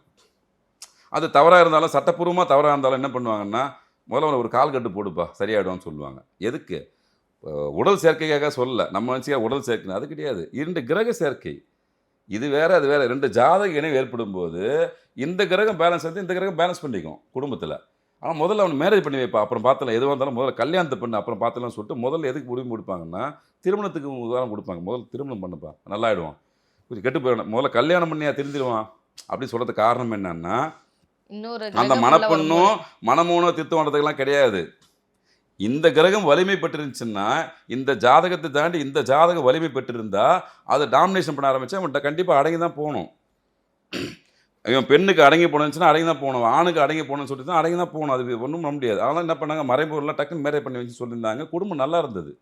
அது தவறாக இருந்தாலும், சட்டப்பூர்வமாக தவறாக இருந்தாலும் என்ன பண்ணுவாங்கன்னா, முதல்ல ஒரு கால் கட்டு போடுப்பா சரியாயிடும்னு சொல்லுவாங்க. எதுக்கு? உடல் சேர்க்கைக்காக சொல்லலை, நம்ம நினச்சிக்க உடல் சேர்க்கை, அது கிடையாது. 2 கிரக சேர்க்கை, இது வேறு அது வேறு. 2 ஜாதக இணைவு ஏற்படும் போது இந்த கிரகம் பேலன்ஸ் ஆகுது, இந்த கிரகம் பேலன்ஸ் பண்ணிக்கும் குடும்பத்தில். ஆனால் முதல்ல அவனை மேரேஜ் பண்ணி வைப்பா, அப்புறம் பார்த்தலாம், எதுவாக இருந்தாலும் முதல்ல கல்யாணத்தை பண்ணு அப்புறம் பார்த்தலாம் சொல்லிட்டு முதல்ல எதுக்கு முடிவு கொடுப்பாங்கன்னா, திருமணத்துக்கு உதாரணம் கொடுப்பாங்க. முதல்ல திருமணம் பண்ணுப்பா, நல்லாயிடுவான், கொஞ்சம் கெட்டு போயிடும், முதல்ல கல்யாணம் பண்ணியா திருந்திடுவான் அப்படின்னு சொல்கிறதுக்கு காரணம் என்னன்னா, அந்த மனப்பொண்ணும் மனமூனோ திருத்தம் கிடையாது. இந்த கிரகம் வலிமை பெற்றிருந்துச்சுன்னா, இந்த ஜாதகத்தை தாண்டி இந்த ஜாதகம் வலிமை பெற்றிருந்தா அதை டாமினேஷன் பண்ண ஆரம்பித்தா அவன்கிட்ட கண்டிப்பாக அடங்கி தான் போகணும். இவன் பெண்ணுக்கு அடங்கி போனச்சுன்னா அடங்கி தான் போகணும், ஆணுக்கு அடங்கி போகணும்னு சொல்லிட்டு தான் அடங்கி தான் போகணும். அது ஒன்றும் பண்ண முடியாது. அதனால் என்ன பண்ணாங்க, மறைமுறைலாம் டக்குன்னு மேரேஜ் பண்ணி வச்சு சொல்லியிருந்தாங்க. குடும்பம் நல்லா இருந்தது.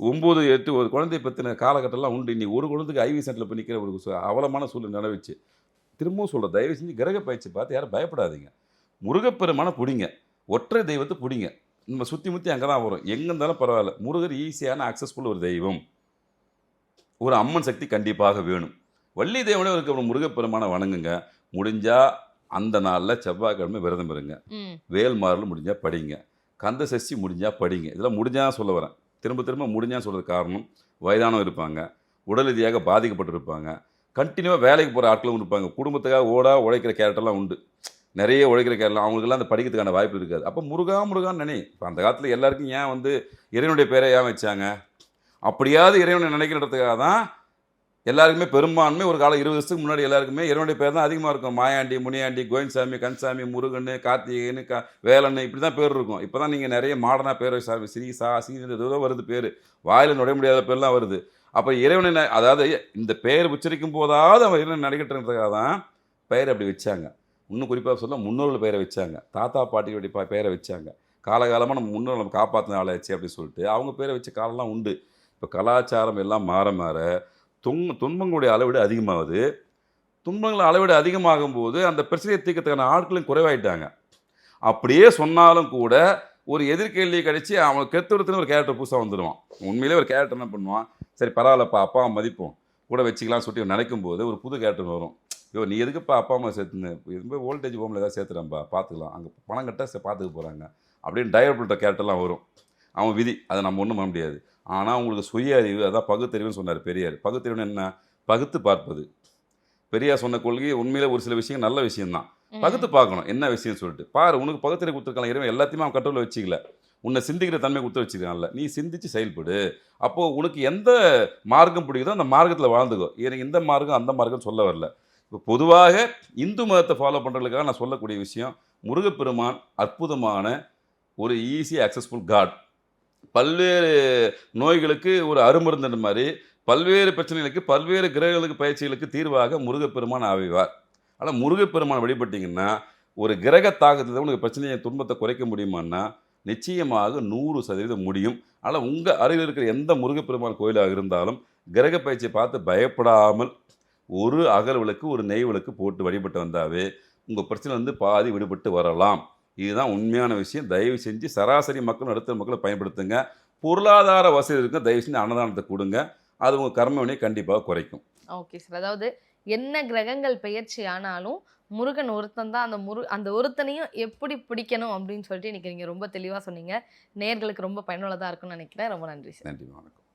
9, 8 ஒரு குழந்தைய பற்றின காலகட்டம்லாம் உண்டு. இன்னைக்கு ஒரு குழந்தைக்கு ஐவி சென்டரில் போய் நிற்கிற ஒரு அவலமான சூழ்நிலை நிலவிச்சு. திரும்பவும் சொல்கிறேன், தயவு செஞ்சு கிரக பயிற்சி பார்த்து யாரும் பயப்படாதீங்க. முருகப்பெருமான பிடிங்க, ஒற்றை தெய்வத்தை பிடிங்க. நம்ம சுற்றி முற்றி அங்கே தான் வரும், எங்கே இருந்தாலும் பரவாயில்ல. முருகர் ஈஸியான அக்சஸ்ஃபுல் ஒரு தெய்வம். ஒரு அம்மன் சக்தி கண்டிப்பாக வேணும். வள்ளி தெய்வனே இருக்க முருகப்பெருமான வணங்குங்க. முடிஞ்சால் அந்த நாளில் செவ்வாய்க்கிழமை விரதம் இருங்க. வேல்மாரில் முடிஞ்சால் படிங்க, கந்த சஷ்டி முடிஞ்சால் படிங்க. இதெல்லாம் முடிஞ்சால் சொல்ல வரேன், திரும்ப திரும்ப முடிஞ்சால் சொல்கிறது காரணம், வயதானவங்க இருப்பாங்க, உடல் ரீதியாக பாதிக்கப்பட்டிருப்பாங்க, கண்டினியூவாக வேலைக்கு போகிற ஆட்களும் இருப்பாங்க, குடும்பத்துக்காக உழைக்கிற கேரக்டர்லாம் உண்டு, நிறைய உழைக்கிற கேரளம், அவங்களுக்கெல்லாம் அந்த படிக்கிறதுக்கான வாய்ப்பு இருக்காது. அப்போ முருகான்னு நினை. இப்போ அந்த காலத்தில் எல்லாருக்கும் ஏன் வந்து இறைவனுடைய பேரை ஏன் வச்சாங்க? அப்படியாவது இறைவனை நினைக்கிறதுக்காக தான் எல்லாருக்குமே பெரும்பான்மை ஒரு காலம் 20 வருஷத்துக்கு முன்னாடி எல்லாருக்குமே இறைவனுடைய பேர் தான் அதிகமாக இருக்கும். மாயாண்டி, முனியாண்டி, கோவிந்தசாமி, கன்சாமி, முருகன், கார்த்திகேயன், வேலன், இப்படி தான் பேர் இருக்கும். இப்போ தான் நீங்கள் நிறைய மாடர்னாக பேர் வச்சு ஸ்ரீ ஏதோ வருது, பேர் வாயில் நுழைய முடியாத பேர்லாம் வருது. அப்போ இறைவனை அதாவது இந்த பெயர் உச்சரிக்கும் போதாவது அவன் இறைவனை நடிக்கிறதுக்காக தான் பெயர் அப்படி வச்சாங்க. இன்னும் குறிப்பாக சொல்ல முன்னோர்கள் பெயரை வச்சாங்க, தாத்தா பாட்டிகளுடைய பெயரை வச்சாங்க. காலகாலமாக நம்ம முன்னோர்கள் நம்ம காப்பாற்றின ஆளாச்சு அப்படின்னு சொல்லிட்டு அவங்க பேரை வச்ச காலம்லாம் உண்டு. இப்போ கலாச்சாரம் எல்லாம் மாற மாற துன்பங்களுடைய அளவீடு அதிகமாகுது. துன்பங்கள் அளவீடு அதிகமாகும் போது அந்த பிரச்சனையை தீர்க்கறதுக்கான ஆட்களும் குறைவாயிட்டாங்க. அப்படியே சொன்னாலும் கூட ஒரு எதிர்கேள்வியை கழிச்சு அவன் கெத்துறதுன்னு ஒரு கேரக்டர் புதுசாக வந்துடுவான். உண்மையிலே ஒரு கேரக்டர் என்ன பண்ணுவான், சரி பரவாயில்லப்பா அப்பா அம்மா மதிப்போம் கூட வச்சுக்கலாம்னு சொல்லிட்டு நினைக்கும் போது ஒரு புது கேரக்டர் வரும். ஐயோ நீ எதுக்குப்பா அப்பா அம்மா சேர்த்துன்னு இது ஓல்டேஜ் ஹோமில் ஏதாவது சேர்த்துறேன்ப்பா பார்த்துக்கலாம், அங்கே பணம் கட்ட பார்த்துக்க போகிறாங்க அப்படின்னு டைவர்ட் பண்ணுற கேரக்டர்லாம் வரும். அவன் விதி, அதை நம்ம ஒன்றும் பண்ண முடியாது. ஆனால் உங்களுக்கு சுய அறிவு, அதான் பகுத்தறிவுன்னு சொன்னார் பெரியார். பகுத்தறிவுன்னு என்ன, பகுத்து பார்ப்பது. பெரியார் சொன்ன கொள்கை உண்மையிலே ஒரு சில விஷயம் நல்ல விஷயம்தான். பகுத்து பார்க்கணும் என்ன விஷயம்னு சொல்லிட்டு பாரு. உனக்கு பகுத்தறிவு கொடுத்துருக்கலாம், இறைவன் எல்லாத்தையுமே அவன் கட்டுரையில் வச்சுக்கல, உன்னை சிந்திக்கிற தன்மை கொடுத்து வச்சுருக்கான்ல, நீ சிந்திச்சு செயல்படு. அப்போது உனக்கு எந்த மார்க்கம் பிடிக்குதோ அந்த மார்க்கத்தில் வாழ்ந்துக்கோ. எனக்கு இந்த மார்க்கம் அந்த மார்க்கம் சொல்ல வரல. இப்போ பொதுவாக இந்து மதத்தை ஃபாலோ பண்ணுறதுக்காக நான் சொல்லக்கூடிய விஷயம், முருகப்பெருமான் அற்புதமான ஒரு ஈஸி அக்சஸ்ஃபுல் காட். பல்வேறு நோய்களுக்கு ஒரு அருமருந்துன்ற மாதிரி பல்வேறு பிரச்சனைகளுக்கு பல்வேறு கிரகங்களுக்கு பயிற்சிகளுக்கு தீர்வாக முருகப்பெருமான் ஆவிவார். ஆனால் முருகப்பெருமான் வழிபட்டிங்கன்னா ஒரு கிரக தாக்கத்தை உனக்கு பிரச்சனையை துன்பத்தை குறைக்க முடியுமான்னா நிச்சயமாக 100% முடியும். ஆனால் உங்கள் அருகில் இருக்கிற எந்த முருகப்பெருமான் கோயிலாக இருந்தாலும் கிரக பயிற்சியை பார்த்து பயப்படாமல் ஒரு அகல் விளக்கு ஒரு நெய் விளக்கு போட்டு வழிபட்டு வந்தாவே உங்கள் பிரச்சனை வந்து பாதி விடுபட்டு வரலாம். இதுதான் உண்மையான விஷயம். தயவு செஞ்சு சராசரி மக்கள் நடுத்தர மக்களை பயன்படுத்துங்க. பொருளாதார வசதி இருக்க தயவு செஞ்சு அன்னதானத்தை கொடுங்க. அது உங்கள் கர்ம வினையை கண்டிப்பாக குறைக்கும். Okay sir. அதாவது என்ன கிரகங்கள் பெயர்ச்சி ஆனாலும் முருகன் ஒருத்தன் தான். அந்த ஒருத்தனையும் எப்படி பிடிக்கணும் அப்படின்னு சொல்லிட்டு இன்னைக்கு நீங்கள் ரொம்ப தெளிவாக சொன்னீங்க. நேயர்களுக்கு ரொம்ப பயனுள்ளதாக இருக்கும்னு நினைக்கிறேன். ரொம்ப நன்றி சார். நன்றி, வணக்கம்.